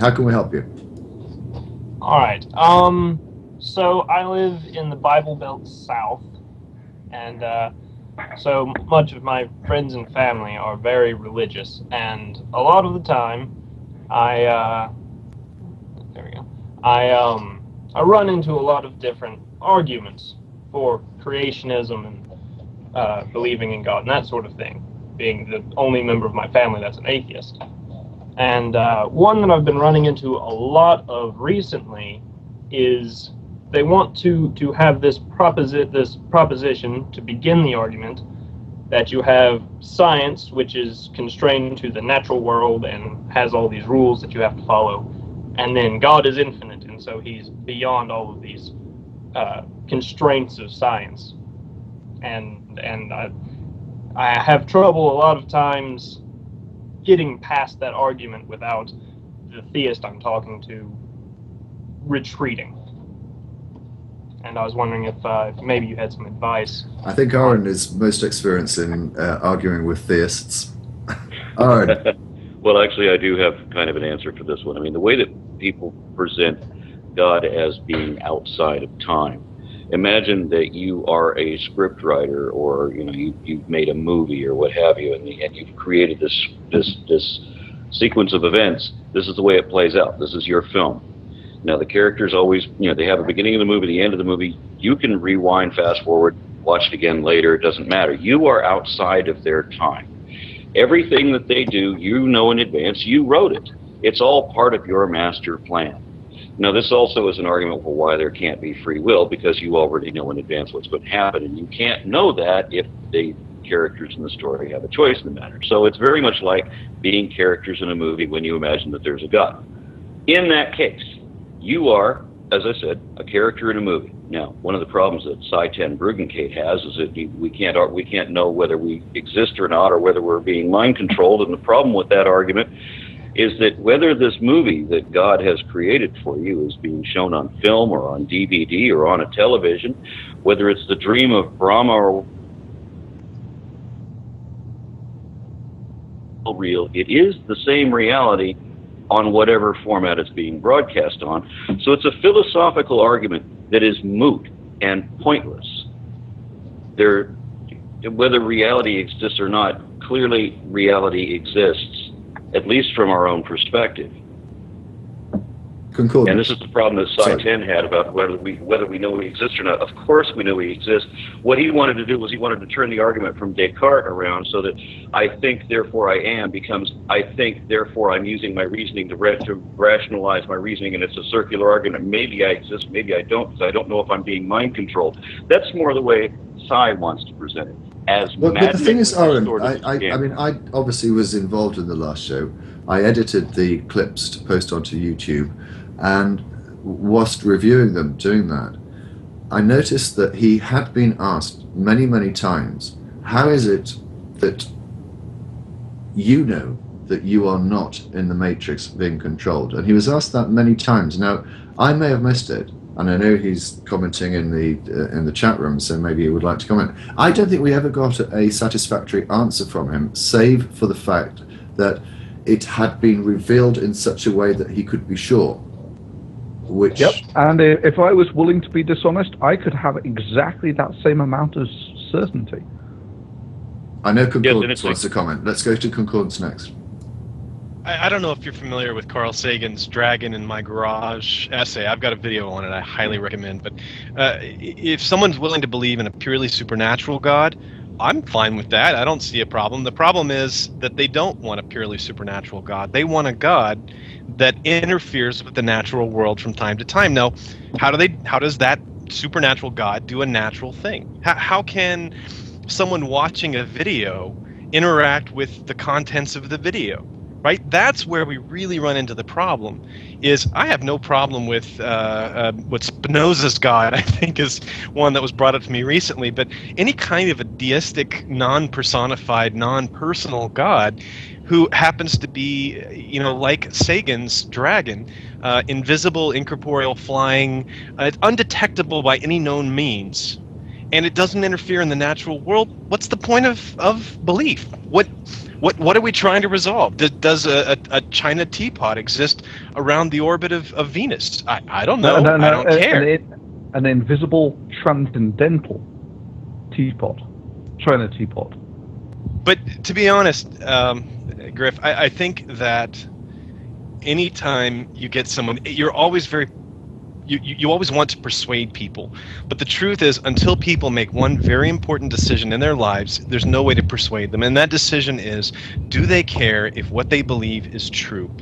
How can we help you? All right. So I live in the Bible Belt South, and so much of my friends and family are very religious, and a lot of the time, I there we go. I run into a lot of different arguments for creationism and believing in God and that sort of thing, being the only member of my family that's an atheist. And one that I've been running into a lot of recently is they want to have this proposition to begin the argument that you have science, which is constrained to the natural world and has all these rules that you have to follow, and then God is infinite, and so he's beyond all of these constraints of science. And I have trouble a lot of times getting past that argument without the theist I'm talking to retreating. And I was wondering if maybe you had some advice. I think Aaron is most experienced in arguing with theists. Aaron. Well, actually, I do have kind of an answer for this one. I mean, the way that people present God as being outside of time. Imagine that you are a script writer, or you've made a movie or what have you, and you've created this sequence of events. This is the way it plays out. This is your film. Now, the characters always, they have a beginning of the movie, the end of the movie. You can rewind, fast forward, watch it again later. It doesn't matter. You are outside of their time. Everything that they do, you know in advance. You wrote it. It's all part of your master plan. Now, this also is an argument for why there can't be free will, because you already know in advance what's going to happen, and you can't know that if the characters in the story have a choice in the matter. So it's very much like being characters in a movie when you imagine that there's a God. In that case, you are, as I said, a character in a movie. Now, one of the problems that Sci-10 Bruggencate has is that we can't know whether we exist or not, or whether we're being mind controlled. And the problem with that argument is that whether this movie that God has created for you is being shown on film or on DVD or on a television, whether it's the dream of Brahma or real, it is the same reality on whatever format it's being broadcast on. So it's a philosophical argument that is moot and pointless. Whether reality exists or not, clearly reality exists, at least from our own perspective. Concordance. And this is the problem that Sci-10 had about whether we know we exist or not. Of course we know we exist. What he wanted to do was he wanted to turn the argument from Descartes around so that I think, therefore I am becomes I think, therefore I'm using my reasoning to rationalize my reasoning, and it's a circular argument. Maybe I exist, maybe I don't, because I don't know if I'm being mind controlled. That's more the way Sci wants to present it. But the thing is, Aaron, I mean, I obviously was involved in the last show. I edited the clips to post onto YouTube, and whilst reviewing them, doing that, I noticed that he had been asked many, many times, how is it that you know that you are not in the Matrix being controlled? And he was asked that many times. Now, I may have missed it, and I know he's commenting in the chat room, so maybe he would like to comment. I don't think we ever got a satisfactory answer from him, save for the fact that it had been revealed in such a way that he could be sure. Which... Yep, and if I was willing to be dishonest, I could have exactly that same amount of certainty. I know Concordance wants to comment. Let's go to Concordance next. I don't know if you're familiar with Carl Sagan's Dragon in My Garage essay. I've got a video on it I highly recommend. But if someone's willing to believe in a purely supernatural God, I'm fine with that. I don't see a problem. The problem is that they don't want a purely supernatural God. They want a God that interferes with the natural world from time to time. Now, how does that supernatural God do a natural thing? How can someone watching a video interact with the contents of the video? Right? That's where we really run into the problem. Is I have no problem with what Spinoza's God, I think, is one that was brought up to me recently. But any kind of a deistic, non-personified, non-personal God who happens to be, like Sagan's dragon, invisible, incorporeal, flying, undetectable by any known means, and it doesn't interfere in the natural world, what's the point of belief? What are we trying to resolve? Does a China teapot exist around the orbit of Venus? I don't know. I don't care. An invisible transcendental teapot, China teapot. But to be honest, Griff, I think that anytime you get someone, you're always very you always want to persuade people. But the truth is, until people make one very important decision in their lives, there's no way to persuade them. And that decision is, do they care if what they believe is true?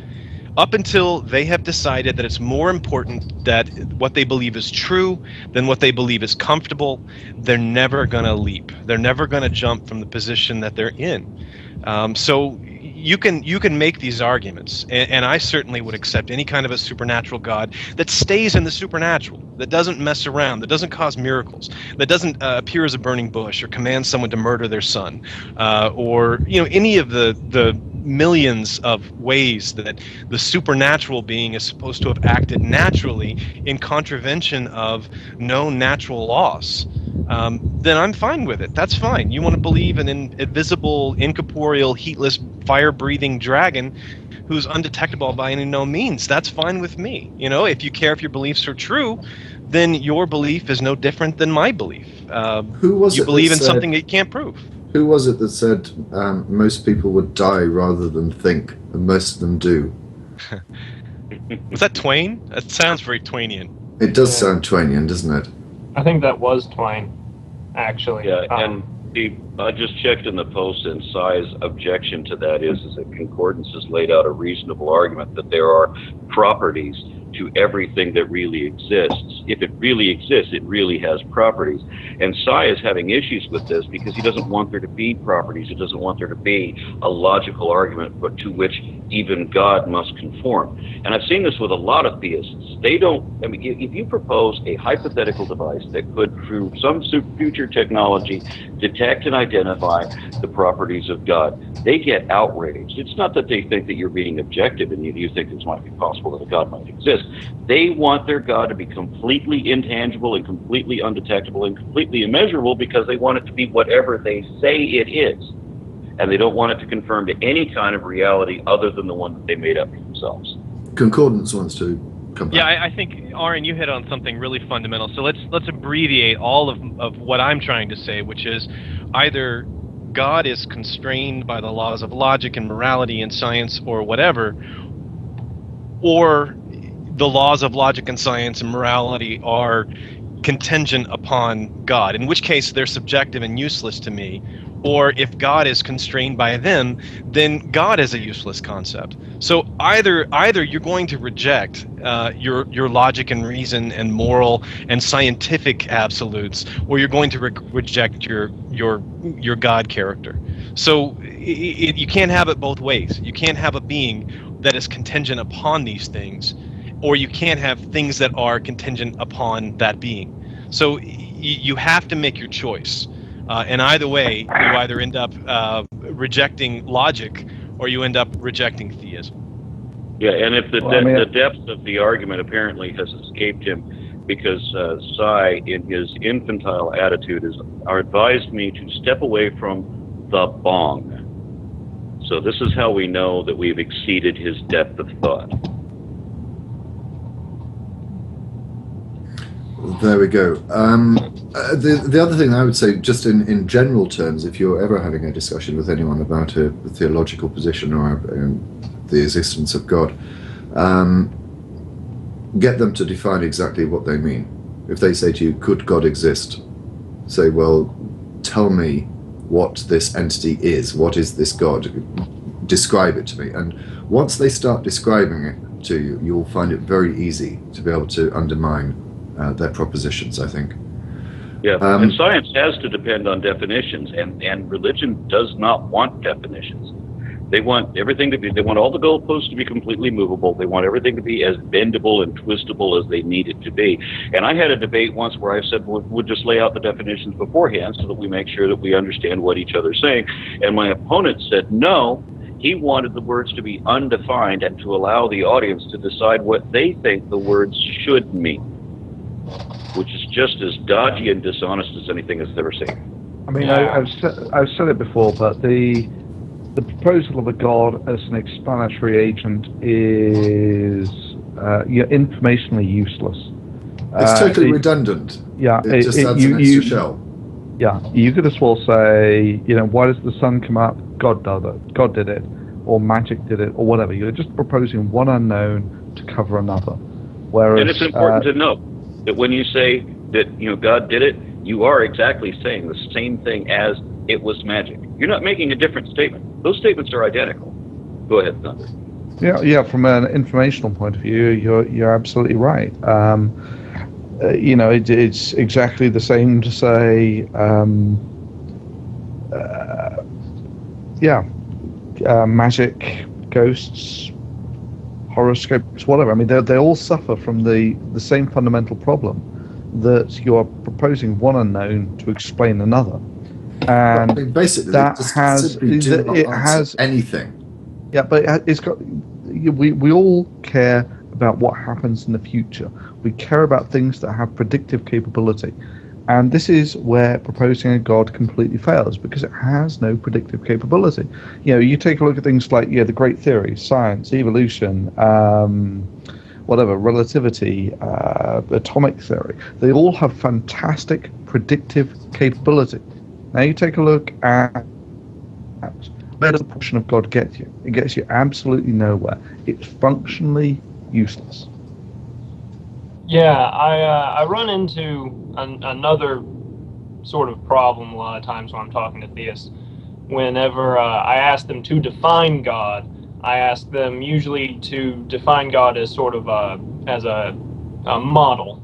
Up until they have decided that it's more important that what they believe is true than what they believe is comfortable, they're never going to leap. They're never going to jump from the position that they're in. So you can make these arguments, and I certainly would accept any kind of a supernatural God that stays in the supernatural, that doesn't mess around, that doesn't cause miracles, that doesn't appear as a burning bush or command someone to murder their son, or any of the millions of ways that the supernatural being is supposed to have acted naturally in contravention of known natural laws. Then I'm fine with it. That's fine. You want to believe in an invisible, incorporeal, heatless, fire-breathing dragon who's undetectable by any known means. That's fine with me. If you care if your beliefs are true, then your belief is no different than my belief. Who was you it believe that in said, something that you can't prove. Who was it that said most people would die rather than think, and most of them do? Was that Twain? That sounds very Twainian. It does sound Twainian, doesn't it? I think that was Twain, actually. Yeah, and I just checked in the post, and Sai's objection to that is that Concordance has laid out a reasonable argument that there are properties to everything that really exists. If it really exists, it really has properties. And Sai is having issues with this because he doesn't want there to be properties. He doesn't want there to be a logical argument but to which even God must conform. And I've seen this with a lot of theists. If you propose a hypothetical device that could, through some future technology, detect and identify the properties of God, they get outraged. It's not that they think that you're being objective and you think it might be possible that a God might exist. They want their God to be completely intangible and completely undetectable and completely immeasurable because they want it to be whatever they say it is. And they don't want it to conform to any kind of reality other than the one that they made up for themselves. Concordance wants to come back. Yeah, I think, Aaron, you hit on something really fundamental. So let's abbreviate all of what I'm trying to say, which is either God is constrained by the laws of logic and morality and science or whatever, or the laws of logic and science and morality are contingent upon God, in which case they're subjective and useless to me. Or if God is constrained by them, then God is a useless concept. So either you're going to reject your logic and reason and moral and scientific absolutes, or you're going to reject your God character. So you can't have it both ways. You can't have a being that is contingent upon these things, or you can't have things that are contingent upon that being. So you have to make your choice. And either way, you either end up rejecting logic or you end up rejecting theism. Yeah, and if the depth of the argument apparently has escaped him because Sai, in his infantile attitude, has advised me to step away from the bong. So this is how we know that we've exceeded his depth of thought. There we go. The other thing I would say, just in general terms, if you're ever having a discussion with anyone about a theological position or the existence of God, get them to define exactly what they mean. If they say to you, could God exist? Say, well, tell me what this entity is. What is this God? Describe it to me. And once they start describing it to you, you'll find it very easy to be able to undermine their propositions, I think. Yeah, and science has to depend on definitions, and religion does not want definitions. They want everything to be, they want all the goalposts to be completely movable. They want everything to be as bendable and twistable as they need it to be. And I had a debate once where I said, we'll just lay out the definitions beforehand so that we make sure that we understand what each other's saying. And my opponent said no. He wanted the words to be undefined and to allow the audience to decide what they think the words should mean, which is just as dodgy and dishonest as anything I've ever seen. I mean, I've said it before, but the the proposal of a god as an explanatory agent is informationally useless. It's totally redundant. Yeah, it just adds an extra shell. Yeah, you could as well say, why does the sun come up? God does it. God did it, or magic did it, or whatever. You're just proposing one unknown to cover another. Whereas, and it's important to note that when you say that God did it, you are exactly saying the same thing as it was magic. You're not making a different statement. Those statements are identical. Go ahead, Thunder. Yeah. From an informational point of view, you're absolutely right. It's exactly the same to say, magic, ghosts, horoscopes, whatever. I mean, they all suffer from the same fundamental problem, that you are proposing one unknown to explain another, and I mean, basically, that has anything. Yeah, but it's got. We all care about what happens in the future. We care about things that have predictive capability. And this is where proposing a god completely fails, because it has no predictive capability. You take a look at things like the great theories, science, evolution, relativity, atomic theory. They all have fantastic predictive capability. Now you take a look at where does the portion of God get you? It gets you absolutely nowhere. It's functionally useless. Yeah, I run into another sort of problem a lot of times when I'm talking to theists. Whenever I ask them to define God, I ask them usually to define God as sort of a model,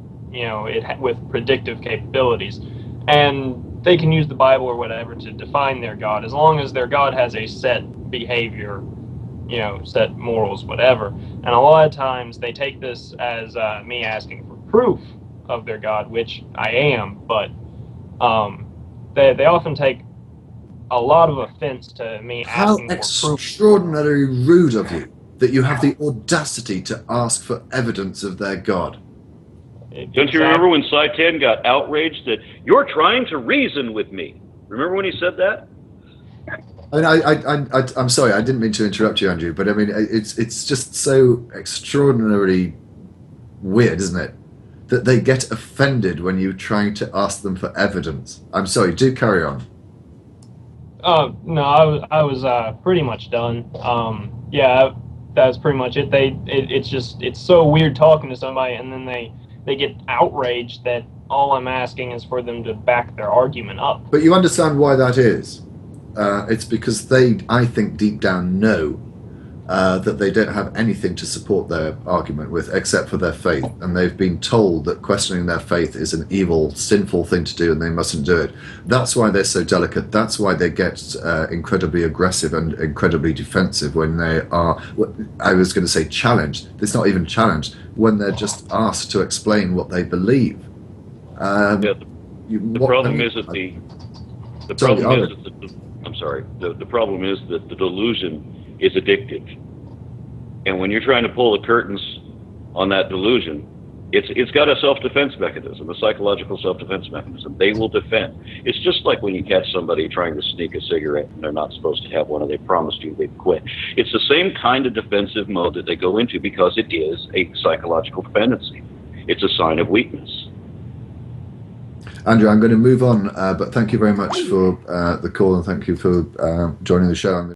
with predictive capabilities, and they can use the Bible or whatever to define their God, as long as their God has a set behavior, set morals, whatever. And a lot of times they take this as me asking for proof of their God, which I am, but they often take a lot of offense to me asking for proof. How extraordinarily rude of you that you have the audacity to ask for evidence of their God. Don't you remember when Psi 10 got outraged that you're trying to reason with me? Remember when he said that? I'm sorry, I didn't mean to interrupt you, Andrew, but I mean, it's just so extraordinarily weird, isn't it? That they get offended when you're trying to ask them for evidence. I'm sorry, do carry on. No, I was pretty much done. That's pretty much it. It's so weird talking to somebody, and then they get outraged that all I'm asking is for them to back their argument up. But you understand why that is. It's because they, I think, deep down know that they don't have anything to support their argument with except for their faith. And they've been told that questioning their faith is an evil, sinful thing to do and they mustn't do it. That's why they're so delicate. That's why they get incredibly aggressive and incredibly defensive when they are, I was going to say challenged. It's not even challenged. When they're just asked to explain what they believe. The problem is that the problem is that the delusion is addictive, and when you're trying to pull the curtains on that delusion, it's got a self-defense mechanism, a psychological self-defense mechanism. They will defend. It's just like when you catch somebody trying to sneak a cigarette and they're not supposed to have one, and they promised you they'd quit. It's the same kind of defensive mode that they go into because it is a psychological dependency. It's a sign of weakness. Andrew, I'm going to move on, but thank you very much for the call, and thank you for joining the show.